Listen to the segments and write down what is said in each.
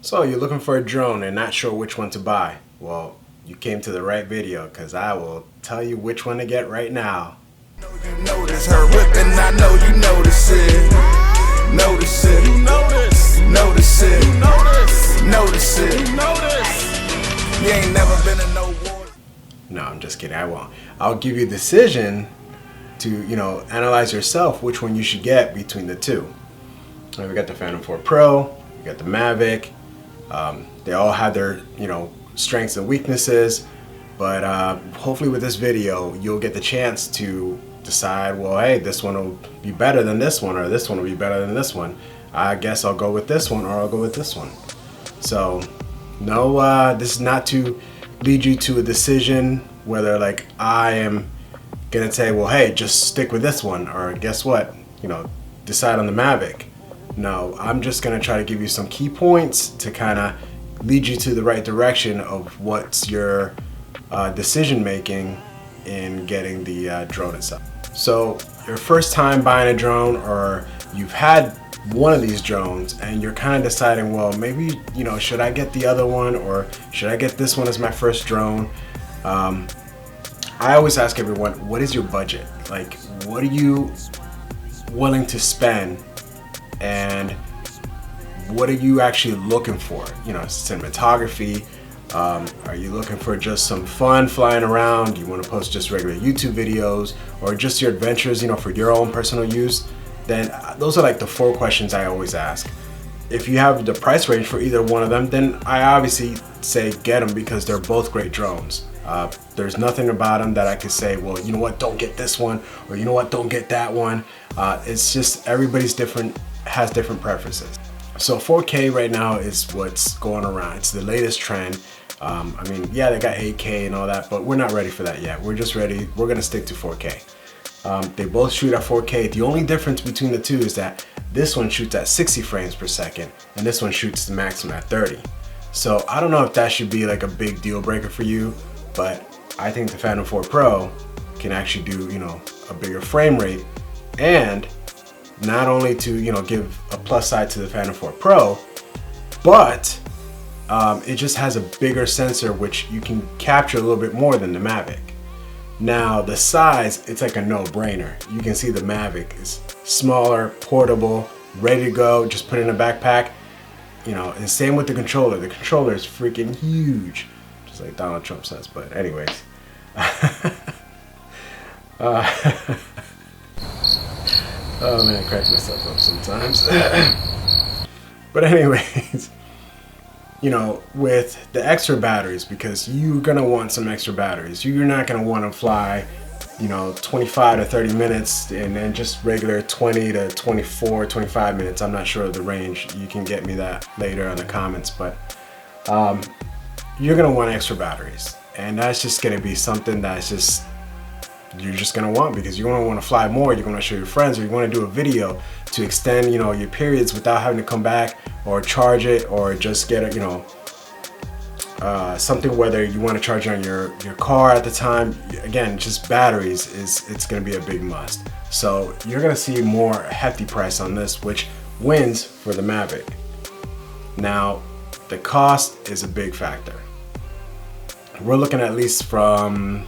So you're looking for a drone and not sure which one to buy? Well, you came to the right video because I will tell you which one to get right now. You notice her whipping, I know you notice it. Notice it. You notice. Notice it. You notice. Notice it. You notice. You ain't never been in no war. No, I'm just kidding. I won't. I'll give you a decision to, analyze yourself which one you should get between the two. We got the Phantom 4 Pro, we got the Mavic. They all have their, strengths and weaknesses, but hopefully with this video, you'll get the chance to decide, well, hey, this one will be better than this one, or this one will be better than this one. I guess I'll go with this one, or I'll go with this one. So, no, this is not to lead you to a decision whether like I am gonna say, well, hey, just stick with this one, or guess what, decide on the Mavic. No, I'm just gonna try to give you some key points to kind of lead you to the right direction of what's your decision making in getting the drone itself. So your first time buying a drone, or you've had one of these drones and you're kind of deciding, well, maybe, should I get the other one, or should I get this one as my first drone? I always ask everyone, what is your budget? Like, what are you willing to spend, and what are you actually looking for? Cinematography. Are you looking for just some fun flying around? Do you want to post just regular YouTube videos, or just your adventures, for your own personal use? Then those are like the 4 questions I always ask. If you have the price range for either one of them, then I obviously say get them, because they're both great drones. There's nothing about them that I could say, well, you know what, don't get this one, or you know what, don't get that one. It's just everybody's different, has different preferences. So 4K right now is what's going around. It's the latest trend. Yeah, they got 8K and all that, but we're not ready for that yet. We're just ready. We're gonna stick to 4K. They both shoot at 4K. The only difference between the two is that this one shoots at 60 frames per second, and this one shoots the maximum at 30. So I don't know if that should be like a big deal breaker for you, but I think the Phantom 4 Pro can actually do, a bigger frame rate, and not only to, give a plus side to the Phantom 4 Pro, but it just has a bigger sensor, which you can capture a little bit more than the Mavic. Now the size, it's like a no-brainer. You can see the Mavic is smaller, portable, ready to go, just put it in a backpack. And same with the controller. The controller is freaking huge, just like Donald Trump says, but anyways. Oh man, I crack myself up sometimes. But anyways, with the extra batteries, because you're gonna want some extra batteries. You're not gonna want to fly, 25 to 30 minutes and then just regular 20 to 24, 25 minutes. I'm not sure of the range. You can get me that later in the comments, but you're gonna want extra batteries, and that's just gonna be something that's you're just gonna want, because you're gonna want to fly more. You're gonna show your friends, or you want to do a video to extend, your periods without having to come back or charge it, or just get it, something, whether you want to charge it on your car at the time. Again, just batteries it's gonna be a big must. So you're gonna see more hefty price on this, which wins for the Mavic. Now, the cost is a big factor. We're looking at least from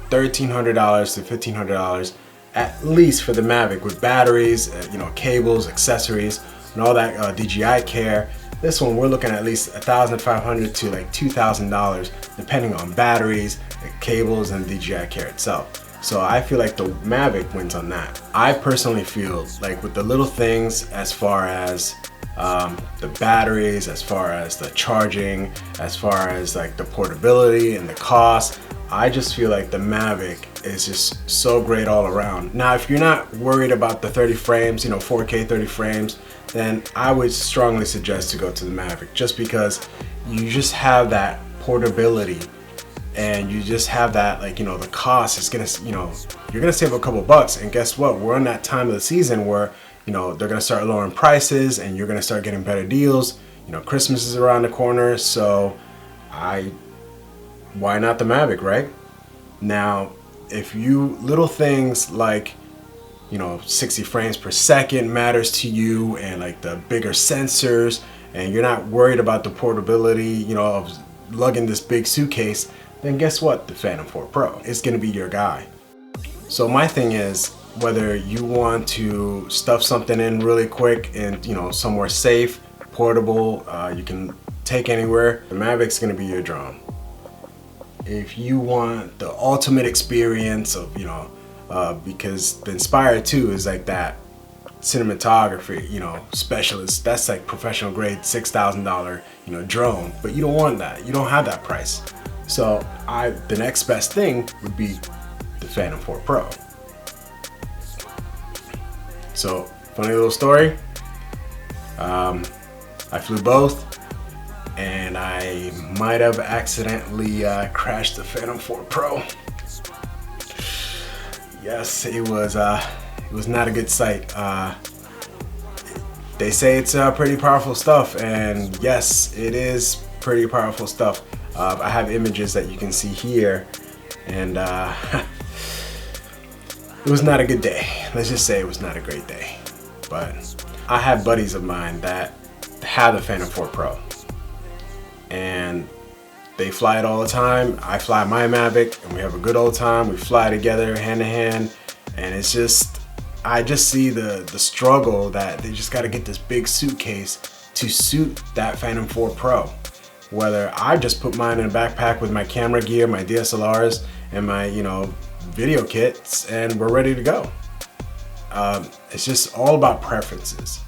$1,300 to $1,500 at least for the Mavic, with batteries, cables, accessories, and all that DJI care. This one we're looking at least $1,500 to like $2,000, depending on batteries, cables, and DJI care itself. So I feel like the Mavic wins on that. I personally feel like with the little things, as far as the batteries, as far as the charging, as far as like the portability and the cost, I just feel like the Mavic is just so great all around. Now, if you're not worried about the 30 frames, 4K 30 frames, then I would strongly suggest to go to the Mavic, just because you just have that portability, and you just have that, like, the cost is gonna, you're gonna save a couple bucks. And guess what? We're in that time of the season where, they're gonna start lowering prices, and you're gonna start getting better deals. Christmas is around the corner, so why not the Mavic, right? Now, if you little things like, 60 frames per second matters to you, and like the bigger sensors and you're not worried about the portability, you know, of lugging this big suitcase, then guess what? The Phantom 4 Pro is gonna be your guy. So my thing is, whether you want to stuff something in really quick and, you know, somewhere safe, portable, you can take anywhere, the Mavic's gonna be your drone. If you want the ultimate experience of, you know, because the Inspire 2 is like that cinematography, you know, specialist, that's like professional grade $6,000, you know, drone, but you don't want that. You don't have that price. So the next best thing would be the Phantom 4 Pro. So funny little story. I flew both, and I might have accidentally crashed the Phantom 4 Pro. Yes, it was not a good sight. They say it's pretty powerful stuff, and yes, it is pretty powerful stuff. I have images that you can see here, and it was not a good day. Let's just say it was not a great day. But I have buddies of mine that have the Phantom 4 Pro, and they fly it all the time. I fly my Mavic, and we have a good old time. We fly together hand in hand, and it's just, I just see the struggle that they just got to get this big suitcase to suit that Phantom 4 Pro. Whether I just put mine in a backpack with my camera gear, my DSLRs, and my, you know, video kits, and we're ready to go. It's just all about preferences.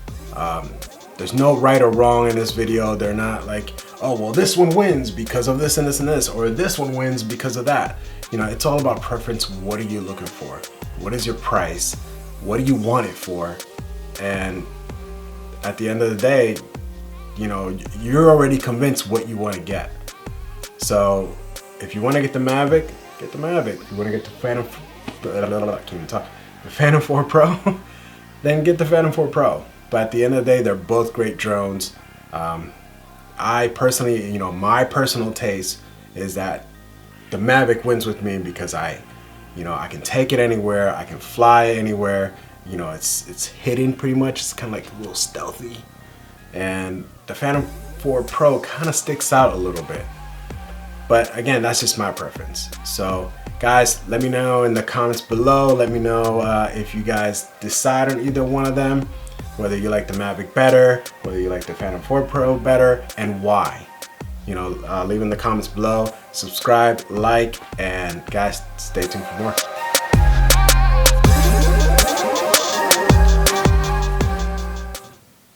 There's no right or wrong in this video. They're not like, oh, well, this one wins because of this and this and this, or this one wins because of that. You know, it's all about preference. What are you looking for? What is your price? What do you want it for? And at the end of the day, you know, you're already convinced what you want to get. So if you want to get the Mavic, get the Mavic. If you want to get the Phantom, I can't even talk, the Phantom 4 Pro, then get the Phantom 4 Pro. But at the end of the day, they're both great drones. I personally, you know, my personal taste is that the Mavic wins with me because you know, I can take it anywhere, I can fly anywhere. You know, it's hidden pretty much. It's kind of like a little stealthy. And the Phantom 4 Pro kind of sticks out a little bit. But again, that's just my preference. So guys, let me know in the comments below. Let me know if you guys decide on either one of them, whether you like the Mavic better, whether you like the Phantom 4 Pro better, and why. You know, leave in the comments below. Subscribe, like, and guys, stay tuned for more.